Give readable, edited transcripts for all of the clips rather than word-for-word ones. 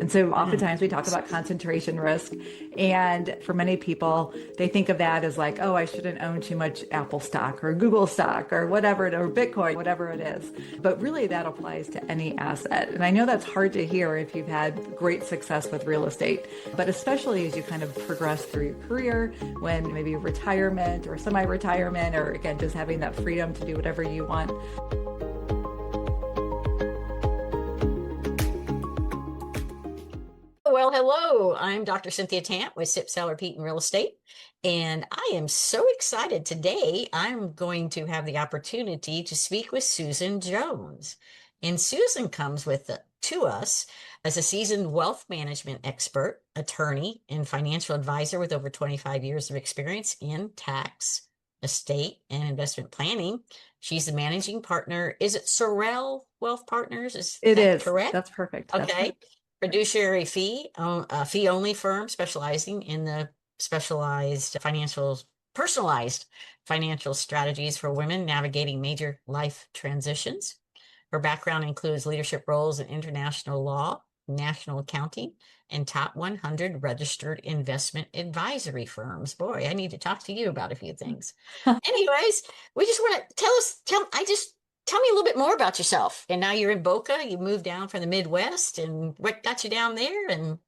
And so oftentimes we talk about concentration risk. And for many people, they think of that as like, oh, I shouldn't own too much Apple stock or Google stock or whatever, or Bitcoin, whatever it is. But really that applies to any asset. And I know that's hard to hear if you've had great success with real estate, but especially as you kind of progress through your career, when maybe retirement or semi-retirement, or again, just having that freedom to do whatever you want. Well, hello. I'm Dr. Cynthia Tant with Sip Seller Pete in Real Estate, and I am so excited today. I'm going to have the opportunity to speak with Susan Jones. And Susan comes to us as a seasoned wealth management expert, attorney, and financial advisor with over 25 years of experience in tax, estate, and investment planning. She's the managing partner. Is it Sorelle Wealth Partners? Is It that is. correct? That's perfect. That's Okay. correct. Fiduciary fee only firm specializing in the personalized financial strategies for women navigating major life transitions. Her background includes leadership roles in international law, national accounting, and top 100 registered investment advisory firms. Boy, I need to talk to you about a few things. Anyways, we just want to tell me a little bit more about yourself. And now you're in Boca, you moved down from the Midwest, and what got you down there? And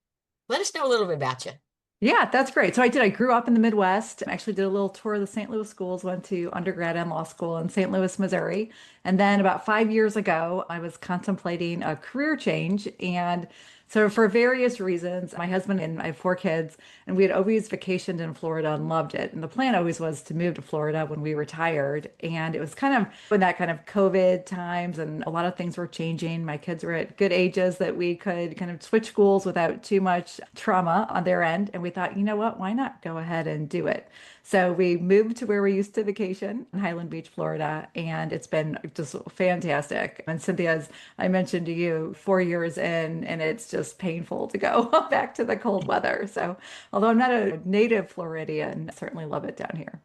let us know a little bit about you. Yeah, that's great. So I did. I grew up in the Midwest. I actually did a little tour of the St. Louis schools, went to undergrad and law school in St. Louis, Missouri. And then about 5 years ago, I was contemplating a career change. And so for various reasons, my husband and I have 4 kids, and we had always vacationed in Florida and loved it. And the plan always was to move to Florida when we retired. And it was kind of when that kind of COVID times and a lot of things were changing. My kids were at good ages that we could kind of switch schools without too much trauma on their end. And we thought, you know what, why not go ahead and do it? So we moved to where we used to vacation in Highland Beach, Florida, and it's been just fantastic. And Cynthia's, I mentioned to you, 4 years in, and it's just painful to go back to the cold weather. So, although I'm not a native Floridian, I certainly love it down here.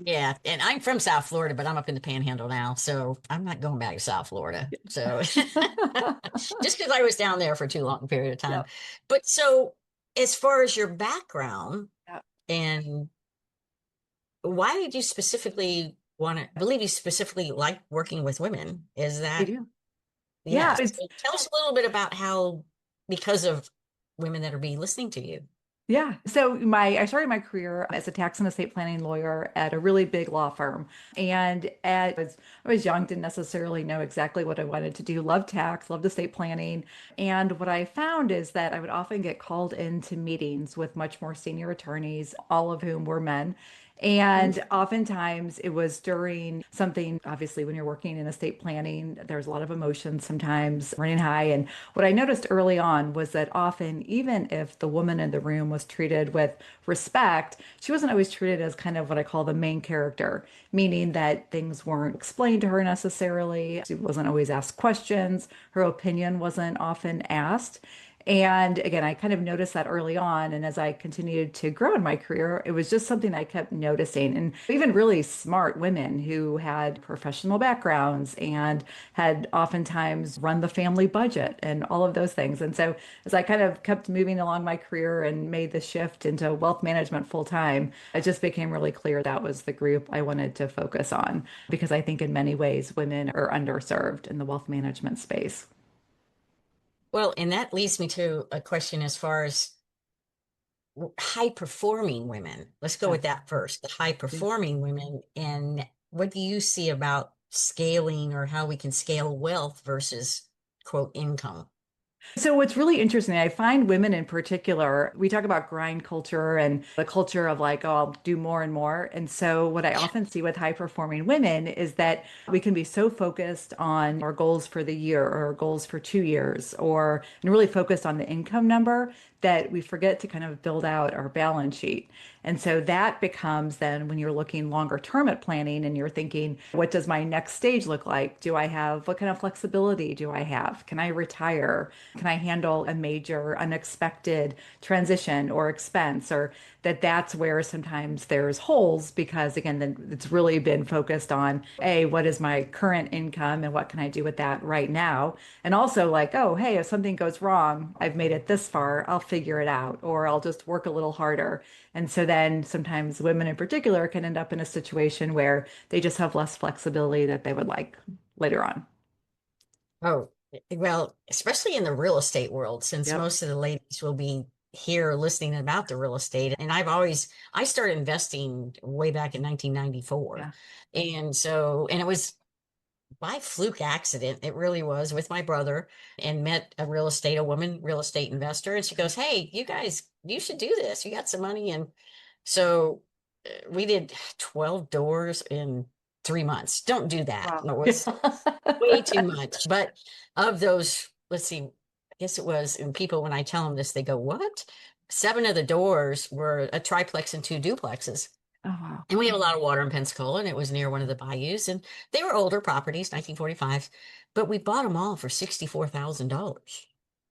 Yeah, and I'm from South Florida, but I'm up in the Panhandle now, so I'm not going back to South Florida. So just because I was down there for too long a period of time. Yep. But so as far as your background Yep. and why did you specifically want to, I believe you specifically like working with women. Is I that, do. Yeah, yes. So tell us a little bit about how, because of women that are be listening to you. yeah. So I started my career as a tax and estate planning lawyer at a really big law firm. And I was young, didn't necessarily know exactly what I wanted to do. Loved tax, loved estate planning. And what I found is that I would often get called into meetings with much more senior attorneys, all of whom were men. And oftentimes it was during something, obviously, when you're working in estate planning, there's a lot of emotions sometimes running high. And what I noticed early on was that often, even if the woman in the room was treated with respect, she wasn't always treated as kind of what I call the main character, meaning that things weren't explained to her necessarily. She wasn't always asked questions. Her opinion wasn't often asked. And again, I kind of noticed that early on. And as I continued to grow in my career, it was just something I kept noticing. And even really smart women who had professional backgrounds and had oftentimes run the family budget and all of those things. And so as I kind of kept moving along my career and made the shift into wealth management full time, it just became really clear that was the group I wanted to focus on because I think in many ways women are underserved in the wealth management space. Well, and that leads me to a question as far as high performing women. Let's go with Yes. that first. The high Yeah. performing women, and what do you see about scaling or how we can scale wealth versus quote income? So what's really interesting, I find women in particular, we talk about grind culture and the culture of like, oh, I'll do more and more. And so what I often see with high performing women is that we can be so focused on our goals for the year or our goals for 2 years or and really focused on the income number that we forget to kind of build out our balance sheet. And so that becomes then when you're looking longer term at planning and you're thinking, what does my next stage look like? Do I have, what kind of flexibility do I have? Can I retire? Can I handle a major unexpected transition or expense? Or that's where sometimes there's holes because again, then it's really been focused on A, what is my current income and what can I do with that right now? And also like, oh, hey, if something goes wrong, I've made it this far, I'll figure it out, or I'll just work a little harder. And so then sometimes women in particular can end up in a situation where they just have less flexibility that they would like later on. Oh, well, especially in the real estate world, since Yep. most of the ladies will be here listening about the real estate. And I started investing way back in 1994. Yeah. And so, and it was by fluke accident. It really was with my brother and met a woman real estate investor. And she goes, "Hey, you guys, you should do this. You got some money." And so we did 12 doors in 3 months. Don't do that. Wow. It was way too Yeah. much. But of those, let's see, I guess it was, and people, when I tell them this, they go, "What?" 7 of the doors were a triplex and 2 duplexes. Oh, wow. And we have a lot of water in Pensacola, and it was near one of the bayous. And they were older properties, 1945, but we bought them all for $64,000.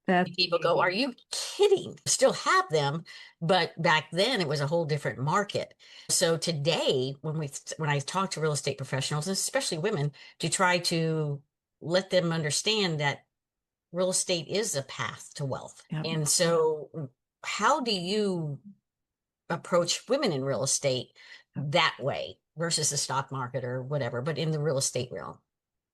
That's And people go, "Are amazing. you kidding?" Still have them, but back then it was a whole different market. So today, when I talk to real estate professionals, especially women, to try to let them understand that real estate is a path to wealth. Yep. And so how do you approach women in real estate that way versus the stock market or whatever, but in the real estate realm?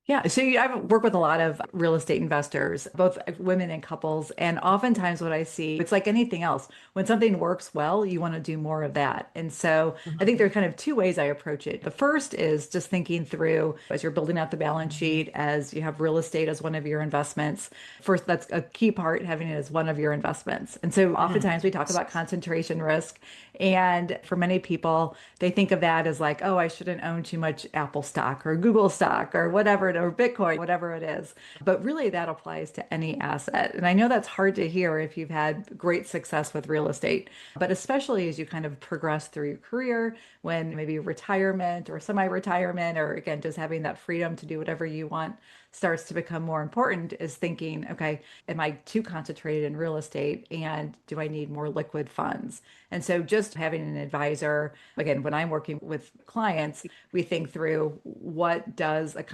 Yeah, so I've worked with a lot of real estate investors, both women and couples, and oftentimes what I see, it's like anything else. When something works well, you want to do more of that. And so I think there are kind of two ways I approach it. The first is just thinking through as you're building out the balance sheet, as you have real estate as one of your investments. First, that's a key part, having it as one of your investments. And so Mhm. oftentimes we talk about concentration risk. And for many people, they think of that as like, oh, I shouldn't own too much Apple stock or Google stock or whatever, or Bitcoin, whatever it is. But really, that applies to any asset. And I know that's hard to hear if you've had great success with real estate, but especially as you kind of progress through your career, when maybe retirement or semi-retirement, or again, just having that freedom to do whatever you want starts to become more important, is thinking, okay, am I too concentrated in real estate and do I need more liquid funds? And so just having an advisor, again, when I'm working with clients, we think through what does that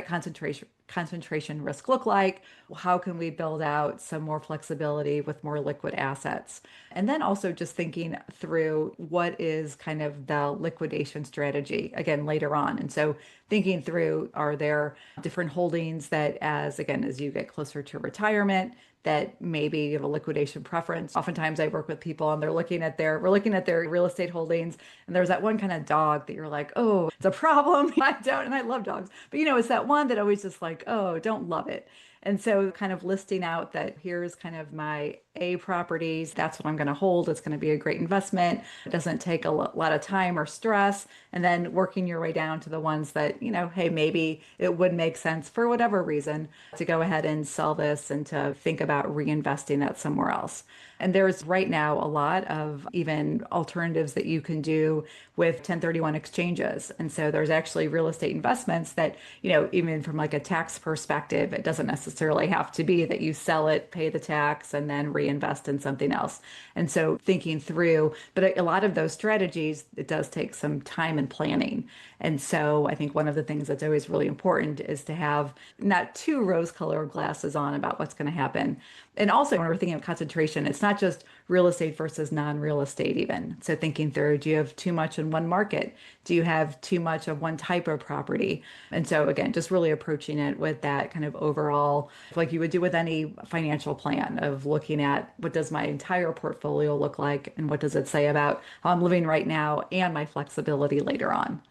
concentration risk look like? How can we build out some more flexibility with more liquid assets? And then also just thinking through what is kind of the liquidation strategy again later on. And so thinking through, are there different holdings that as you get closer to retirement, that maybe you have a liquidation preference. Oftentimes I work with people and we're looking at their real estate holdings, and there's that one kind of dog that you're like, oh, it's a problem. I don't, and I love dogs, but it's that one that always just like, oh, don't love it. And so kind of listing out that here's kind of my A properties. That's what I'm going to hold. It's going to be a great investment. It doesn't take a lot of time or stress. And then working your way down to the ones that, hey, maybe it would make sense for whatever reason to go ahead and sell this and to think about reinvesting that somewhere else. And there's right now a lot of even alternatives that you can do with 1031 exchanges. And so there's actually real estate investments that, even from like a tax perspective, it doesn't necessarily have to be that you sell it, pay the tax, and then reinvest in something else. And so thinking through, but a lot of those strategies, it does take some time and planning. And so I think one of the things that's always really important is to have not too rose-colored glasses on about what's going to happen. And also when we're thinking of concentration, it's not just real estate versus non-real estate even. So thinking through, do you have too much in one market? Do you have too much of one type of property? And so again, just really approaching it with that kind of overall, like you would do with any financial plan, of looking at what does my entire portfolio look like and what does it say about how I'm living right now and my flexibility later on.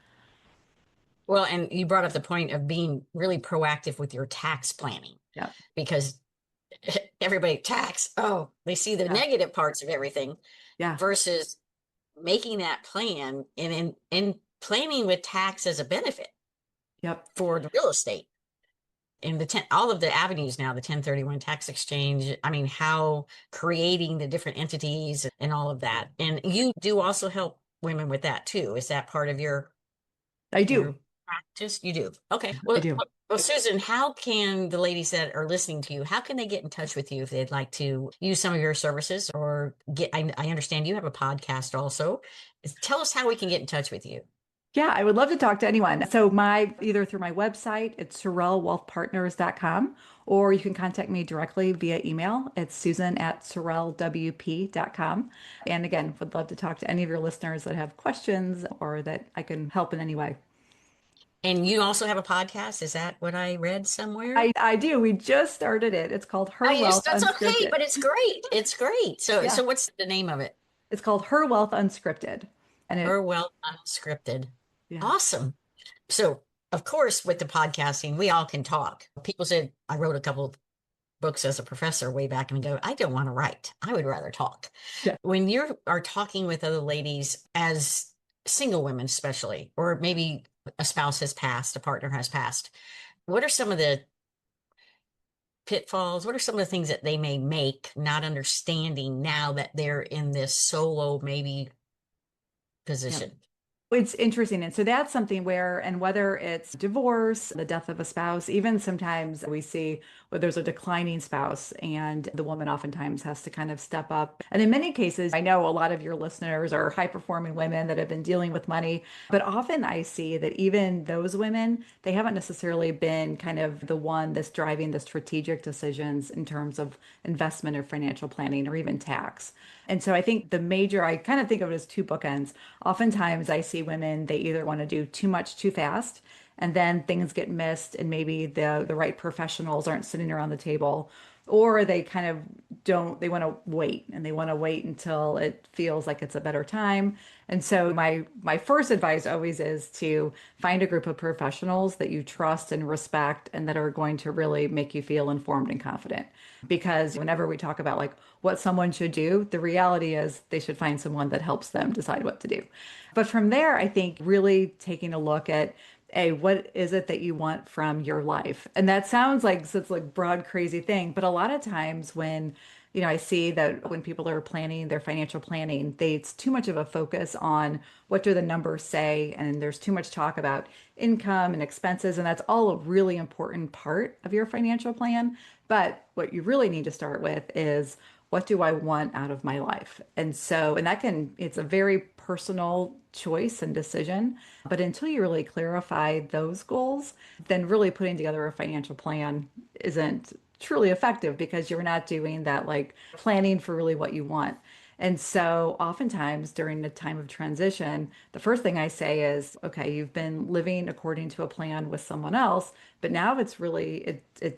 Well, and you brought up the point of being really proactive with your tax planning Yeah. because everybody they see the Yeah. negative parts of everything Yeah. versus making that plan and planning with tax as a benefit Yep. for the real estate. And all of the avenues now, the 1031 tax exchange, I mean, how creating the different entities and all of that. And you do also help women with that too. Is that part of I your do. practice? You do. Okay. I Well, do. Well, Susan, how can the ladies that are listening to you, how can they get in touch with you if they'd like to use some of your services or I understand you have a podcast also. Tell us how we can get in touch with you. Yeah, I would love to talk to anyone. So either through my website, it's sorellewealthpartners.com, or you can contact me directly via email. It's Susan at sorellewp.com. And again, would love to talk to any of your listeners that have questions or that I can help in any way. And you also have a podcast. Is that what I read somewhere? I do. We just started it. It's called Her Wealth That's okay, Unscripted. but it's great. It's great. So Yeah. what's the name of it? It's called Her Wealth Unscripted. And Her it, Well Unscripted. yeah. Awesome. So, of course, with the podcasting, we all can talk. People said I wrote a couple of books as a professor way back and go, I don't want to write. I would rather talk. Yeah. When you are talking with other ladies as single women, especially, or maybe a spouse has passed, a partner has passed, what are some of the pitfalls? What are some of the things that they may make not understanding now that they're in this solo maybe Yeah. position? It's interesting. And so that's something where, and whether it's divorce, the death of a spouse, even sometimes we see where there's a declining spouse and the woman oftentimes has to kind of step up. And in many cases, I know a lot of your listeners are high performing women that have been dealing with money, but often I see that even those women, they haven't necessarily been kind of the one that's driving the strategic decisions in terms of investment or financial planning or even tax. And so I think I kind of think of it as two bookends. Oftentimes I see women, they either want to do too much too fast, and then things get missed, and maybe the right professionals aren't sitting around the table, or they kind of don't, they want to wait and they want to wait until it feels like it's a better time. And so my first advice always is to find a group of professionals that you trust and respect and that are going to really make you feel informed and confident. Because whenever we talk about like what someone should do, the reality is they should find someone that helps them decide what to do. But from there, I think really taking a look at, hey, what is it that you want from your life? And that sounds like such like broad, crazy thing. But a lot of times when, I see that when people are planning their financial planning, it's too much of a focus on what do the numbers say, and there's too much talk about income and expenses, and that's all a really important part of your financial plan. But what you really need to start with is what do I want out of my life? And so, and it's a very personal choice and decision. But until you really clarify those goals, then really putting together a financial plan isn't truly effective because you're not doing that like planning for really what you want. And so oftentimes during the time of transition, the first thing I say is, okay, you've been living according to a plan with someone else, but now it's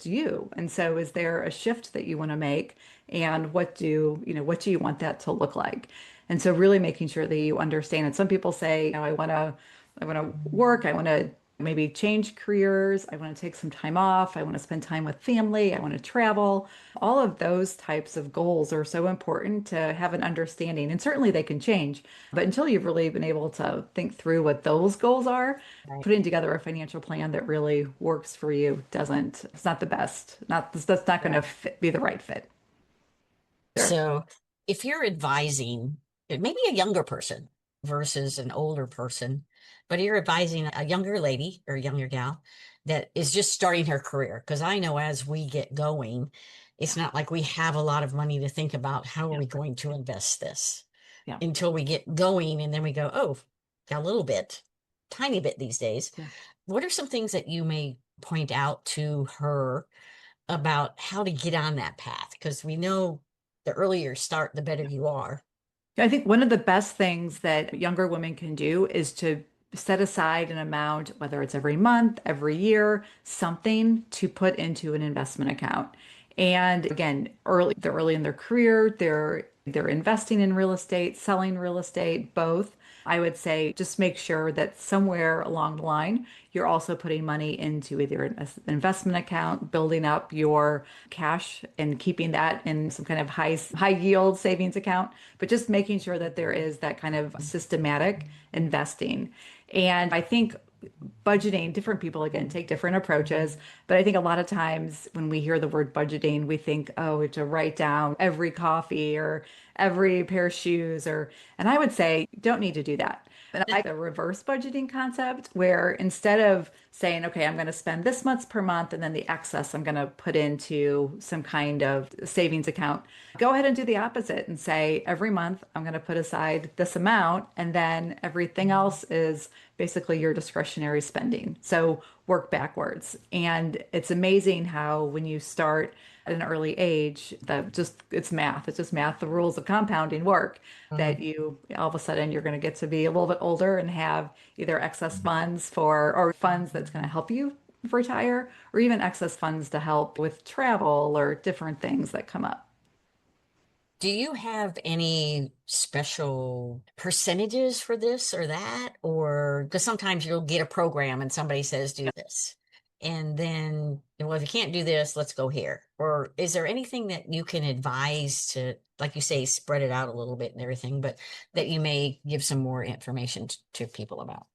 you. And so is there a shift that you want to make? And what do you want that to look like? And so really making sure that you understand. And some people say, I want to work, I want to maybe change careers, I want to take some time off, I want to spend time with family, I want to travel. All of those types of goals are so important to have an understanding. And certainly they can change, but until you've really been able to think through what those goals are, Right. putting together a financial plan that really works for you it's not the best. That's not going Yeah. to be the right fit. Sure. So if you're advising maybe a younger person versus an older person, but you're advising a younger lady or a younger gal that is just starting her career, because I know as we get going, it's not like we have a lot of money to think about how are Yeah. we going to invest this Yeah. until we get going and then we go, oh, got a little bit, tiny bit these days. Yeah. What are some things that you may point out to her about how to get on that path? Because we know the earlier you start, the better you are. I think one of the best things that younger women can do is to set aside an amount, whether it's every month, every year, something to put into an investment account. And again, they're early in their career, they're investing in real estate, selling real estate, both. I would say just make sure that somewhere along the line, you're also putting money into either an investment account, building up your cash and keeping that in some kind of high yield savings account, but just making sure that there is that kind of systematic investing. And I think budgeting, different people again take different approaches, but I think a lot of times when we hear the word budgeting, we think, oh, to write down every coffee or every pair of shoes and I would say don't need to do that. And I like the reverse budgeting concept where instead of saying, okay, I'm going to spend this much per month and then the excess I'm going to put into some kind of savings account, go ahead and do the opposite and say, every month I'm going to put aside this amount and then everything else is basically your discretionary spending. So work backwards. And it's amazing how when you start at an early age, that just it's math. It's just math. The rules of compounding work that Mhm. you all of a sudden you're going to get to be a little bit older and have either excess funds for or funds that's going to help you retire or even excess funds to help with travel or different things that come up. Do you have any special percentages for this or that? Or because sometimes you'll get a program and somebody says, do this. And then, well, if you can't do this, let's go here. Or is there anything that you can advise to, like you say, spread it out a little bit and everything, but that you may give some more information to people about?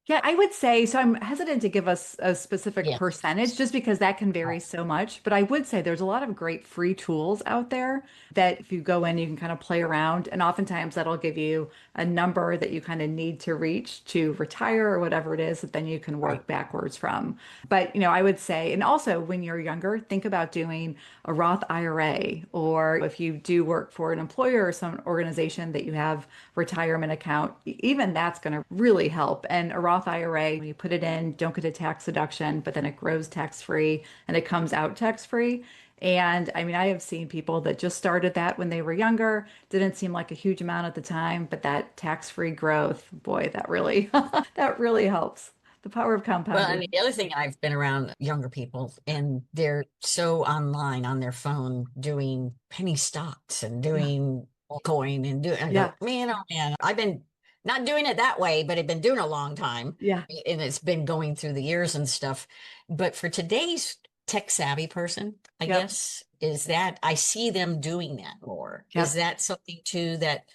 Yeah, I would say so. I'm hesitant to give us a specific Yeah. percentage just because that can Right. vary so much. But I would say there's a lot of great free tools out there that if you go in, you can kind of play around. And oftentimes that'll give you a number that you kind of need to reach to retire or whatever it is that then you can Right. work backwards from. But, I would say, and also when you're younger, think about doing a Roth IRA, or if you do work for an employer or some organization that you have retirement account, even that's going to really help. And a Roth IRA, when you put it in, don't get a tax deduction, but then it grows tax free and it comes out tax free. And I mean, I have seen people that just started that when they were younger, didn't seem like a huge amount at the time, but that tax-free growth, boy, that really that really helps. The power of Well, I compounding. mean, the other thing I've been around younger people and they're so online on their phone doing penny stocks and Yeah. doing coin and doing, I go, Yeah. man, oh man, I've been not doing it that way, but I've been doing it a long time Yeah. and it's been going through the years and stuff. But for today's tech savvy person, I Yep. guess, is that I see them doing that more. Is Yep. that something too that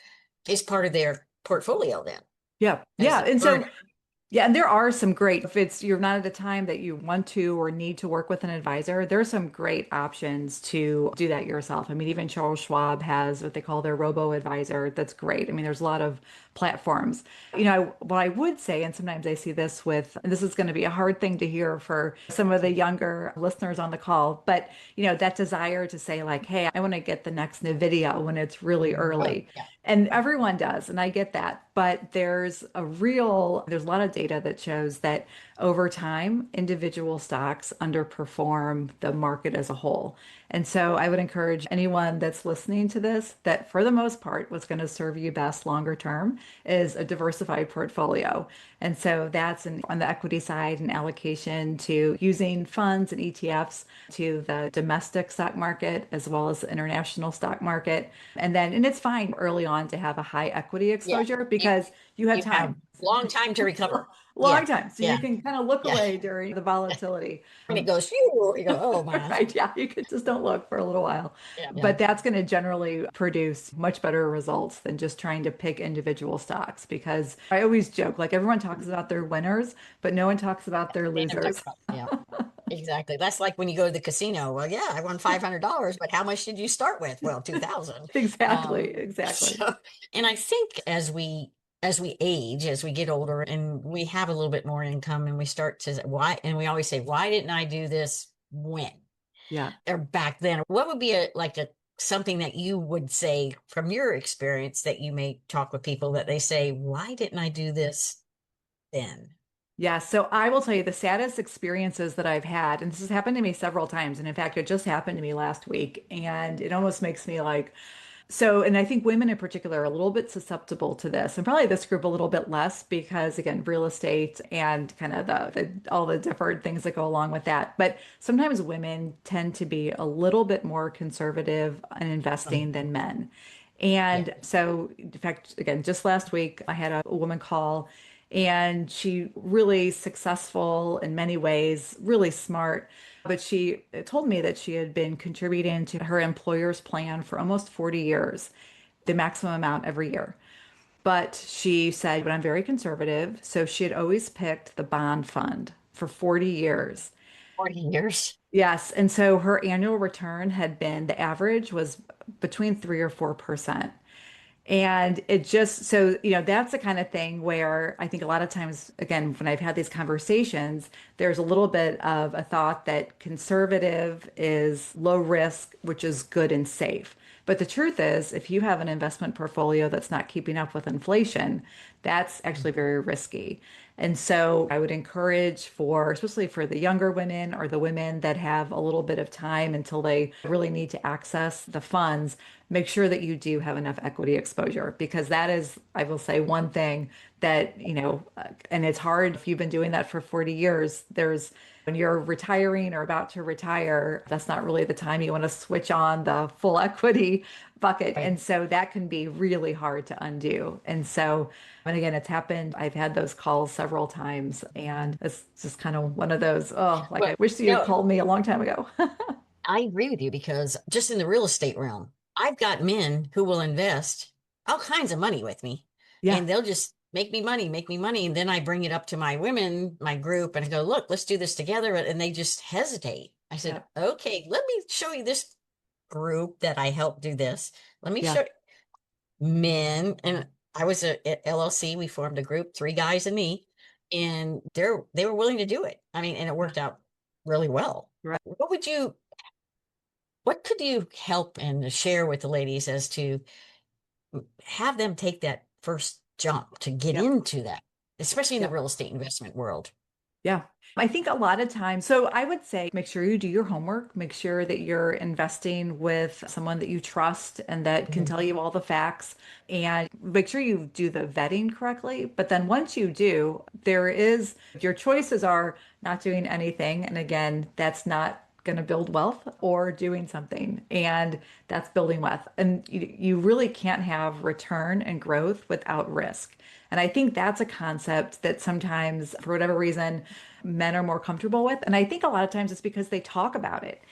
is part of their portfolio then? Yep. As Yeah. they And learn so it? yeah, and there are some great, if it's you're not at a time that you want to or need to work with an advisor, there's some great options to do that yourself. I mean, even Charles Schwab has what they call their robo advisor. That's great. I mean, there's a lot of platforms. What I would say, and sometimes I see this with, and this is going to be a hard thing to hear for some of the younger listeners on the call, but that desire to say like, hey, I want to get the next NVIDIA when it's really Right. early. Yeah. And everyone does, and I get that. But there's a lot of data that shows that over time, individual stocks underperform the market as a whole. And so I would encourage anyone that's listening to this that for the most part, what's going to serve you best longer term is a diversified portfolio. And so that's on the equity side, an allocation to using funds and ETFs to the domestic stock market as well as the international stock market. And it's fine early on to have a high equity Yeah. exposure You because you have you have time. long time to recover. Long Yeah. time. So you Yeah. can kind of look Yeah. away during the volatility. When it goes, phew, you go, oh my. Right. Yeah. You could just don't look for a little while. Yeah. Yeah. But that's going to generally produce much better results than just trying to pick individual stocks because I always joke like everyone talks about their winners, but no one talks about their They never talk losers. about it. Yeah. Exactly. That's like when you go to the casino. Well, yeah, I won $500, but how much did you start with? Well, 2000. Exactly. Exactly. So, and I think as we age, as we get older and we have a little bit more income and we start to why and we always say, why didn't I do this when? Yeah. Or back then? What would be a something that you would say from your experience that you may talk with people that they say, why didn't I do this then? Yeah, so I will tell you the saddest experiences that I've had, and this has happened to me several times. And in fact, it just happened to me last week. And it almost makes me like, and I think women in particular are a little bit susceptible to this, and probably this group a little bit less because, again, real estate and kind of the all the different things that go along with that. But sometimes women tend to be a little bit more conservative in Um, investing than men. yeah. And so, in fact, again, just last week, I had a woman call and she really successful in many ways, really smart. But she told me that she had been contributing to her employer's plan for almost 40 years, the maximum amount every year. But she said, but I'm very conservative. So she had always picked the bond fund for 40 years. 40 years. Yes. And so her annual return had been the average was between 3 or 4%. And it just, so, that's the kind of thing where I think a lot of times, again, when I've had these conversations, there's a little bit of a thought that conservative is low risk, which is good and safe. But the truth is, if you have an investment portfolio that's not keeping up with inflation, that's actually very risky. And so I would encourage for, especially for the younger women or the women that have a little bit of time until they really need to access the funds, make sure that you do have enough equity exposure because that is, I will say, one thing that, and it's hard if you've been doing that for 40 years. When you're retiring or about to retire, that's not really the time you want to switch on the full equity bucket. Right. And so that can be really hard to undo. And so, and again, it's happened. I've had those calls several times, and it's just kind of one of those, oh, like Well, I wish you had no, called me a long time ago. I agree with you because just in the real estate realm, I've got men who will invest all kinds of money with me Yeah, and they'll just make me money. And then I bring it up to my women, my group, and I go, look, let's do this together. And they just hesitate. I yeah, said, okay, let me show you this group that I helped do this. Let me yeah, show men. And I was at LLC. We formed a group, three guys and me, and they were willing to do it. I mean, and it yeah. worked out really well. Right. What could you help and share with the ladies as to have them take that first jump to get Yep. into that, especially in the Yep. real estate investment world? Yeah. I think a lot of times, so I would say make sure you do your homework, make sure that you're investing with someone that you trust and that can Mhm. tell you all the facts, and make sure you do the vetting correctly. But then once you do, your choices are not doing anything. And again, that's not going to build wealth or doing something. And that's building wealth. And you really can't have return and growth without risk. And I think that's a concept that sometimes, for whatever reason, men are more comfortable with. And I think a lot of times it's because they talk about it.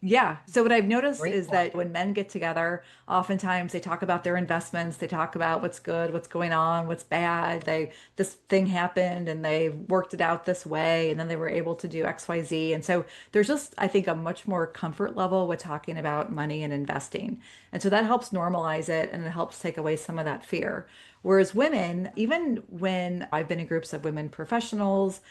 Yeah. So what I've noticed Great is point. that when men get together, oftentimes they talk about their investments, they talk about what's good, what's going on, what's bad. This thing happened and they worked it out this way, and then they were able to do XYZ. And so there's just, I think, a much more comfort level with talking about money and investing. And so that helps normalize it and it helps take away some of that fear. Whereas women, even when I've been in groups of women professionals,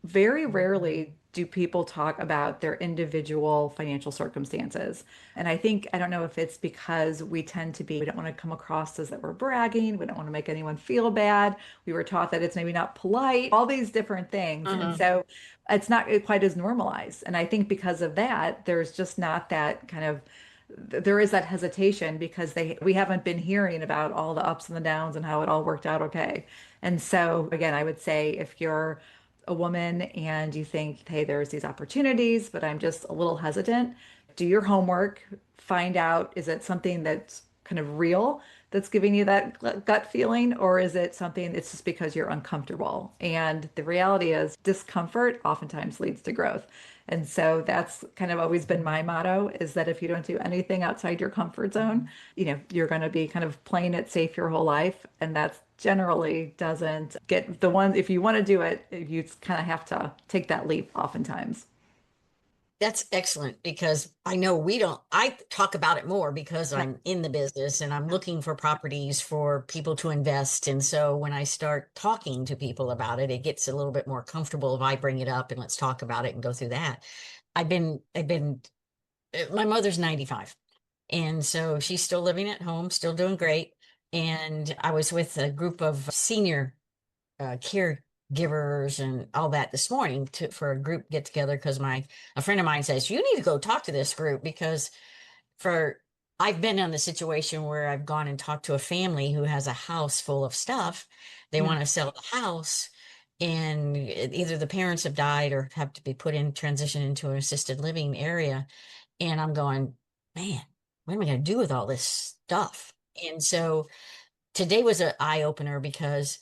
very rarely do people talk about their individual financial circumstances. And I don't know if it's because we don't want to come across as that we're bragging, we don't want to make anyone feel bad. We were taught that it's maybe not polite, all these different things. And Uh-huh. so it's not quite as normalized. And I think because of that, there's just not that kind of there is that hesitation because we haven't been hearing about all the ups and the downs and how it all worked out okay. And so again, I would say if you're a woman and you think, hey, there's these opportunities, but I'm just a little hesitant, do your homework, find out, is it something that's kind of real that's giving you that gut feeling, or is it something that's just because you're uncomfortable? And the reality is, discomfort oftentimes leads to growth. And so that's kind of always been my motto is that if you don't do anything outside your comfort zone, you're going to be kind of playing it safe your whole life. And that's generally doesn't get the one, if you want to do it, you kind of have to take that leap oftentimes. That's excellent because I know I talk about it more because Yeah. I'm in the business and I'm Yeah. looking for properties for people to invest. And so when I start talking to people about it, it gets a little bit more comfortable if I bring it up and let's talk about it and go through that. My mother's 95. And so she's still living at home, still doing great. And I was with a group of senior caregivers and all that this morning for a group get together because my a friend of mine says you need to go talk to this group because for I've been in the situation where I've gone and talked to a family who has a house full of stuff. They Yeah. want to sell the house and either the parents have died or have to be put in transition into an assisted living area. And I'm going, man, what am I going to do with all this stuff? And so today was an eye opener because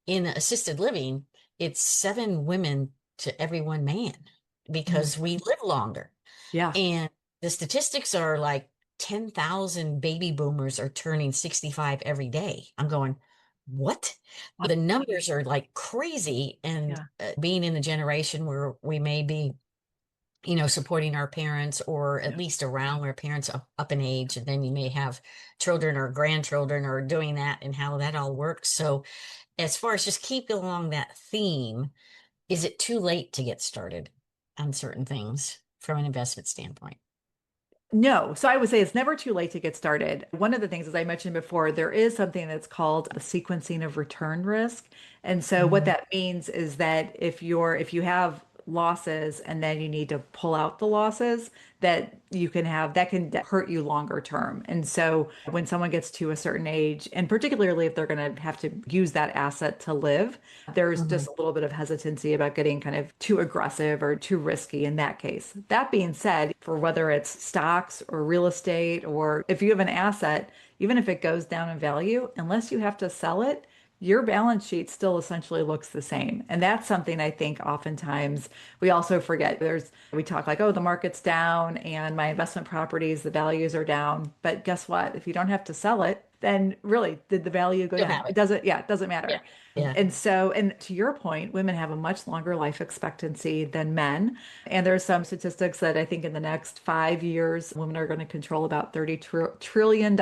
in assisted living, it's seven women to every one man Mm. because we live longer. Yeah. And the statistics are like 10,000 baby boomers are turning 65 every day. I'm going, what? The numbers are like crazy. And Yeah. being in the generation where we may be supporting our parents, or at Yeah. least around our parents up in age. And then you may have children or grandchildren or doing that, and how that all works. So as far as just keeping along that theme, is it too late to get started on certain things from an investment standpoint? No. So I would say it's never too late to get started. One of the things, as I mentioned before, there is something that's called the sequencing of return risk. And so what Mhm. that means is that if you have losses and then you need to pull out the losses, that you can have that can hurt you longer term. And so when someone gets to a certain age, and particularly if they're going to have to use that asset to live, there's just Mhm. a little bit of hesitancy about getting kind of too aggressive or too risky in that case. That being said, for whether it's stocks or real estate, or if you have an asset, even if it goes down in value, unless you have to sell it, your balance sheet still essentially looks the same. And that's something I think oftentimes we also forget. We talk like, oh, the market's down and my investment properties, the values are down. But guess what? If you don't have to sell it, then really, did the value go Still down? have it. Yeah, it doesn't Yeah. matter. Yeah. And to your point, women have a much longer life expectancy than men. And there's some statistics that I think in the next 5 years, women are going to control about $30 trillion.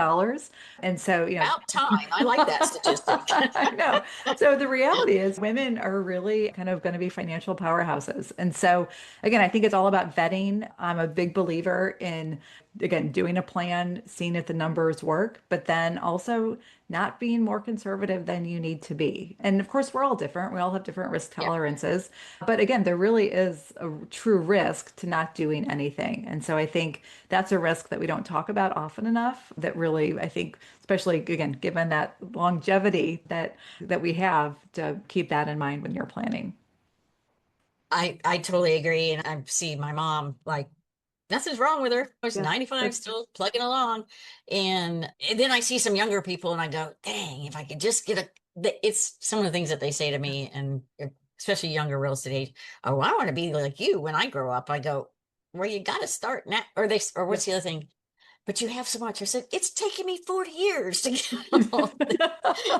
And so, About time. I like that statistic. I know. So the reality is women are really kind of going to be financial powerhouses. And so again, I think it's all about vetting. I'm a big believer in, again, doing a plan, seeing if the numbers work, but then also not being more conservative than you need to be. And of course, we're all different. We all have different risk Yeah. tolerances. But again, there really is a true risk to not doing anything. And so I think that's a risk that we don't talk about often enough, that really, I think, especially again, given that longevity that we have, to keep that in mind when you're planning. I totally agree. And I see my mom, like, nothing's wrong with her. She's Yeah, 95, that's still plugging along. And then I see some younger people and I go, dang, if I could just get it's some of the things that they say to me, and especially younger real estate age. Oh, I want to be like you when I grow up. I go, well, you got to start now. Or yeah. what's the other thing? But you have so much. I said, it's taken me 40 years to get all this.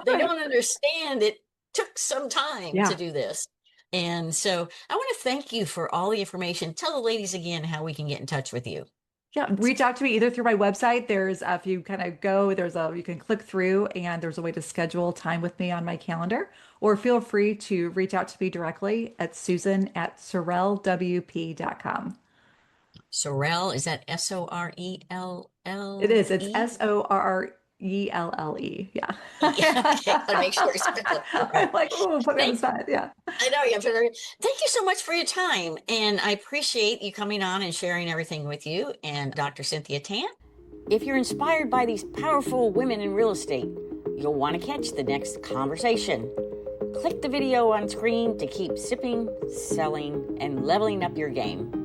They don't understand it took some time to Yeah. do this. And so I want to thank you for all the information. Tell the ladies again how we can get in touch with you. Yeah, reach out to me either through my website. There's if you kind of go, you can click through and there's a way to schedule time with me on my calendar, or feel free to reach out to me directly at susan@sorellewp.com. Sorelle, is that It is. It's Sorelle? Sorelle. Yeah. Okay, gotta make sure it's spelled I'm right. like, oh, put me on the Thank spot. Yeah. I know you have to. Thank you so much for your time, and I appreciate you coming on and sharing everything with you and Dr. Cynthia Tant. If you're inspired by these powerful women in real estate, you'll want to catch the next conversation. Click the video on screen to keep sipping, selling, and leveling up your game.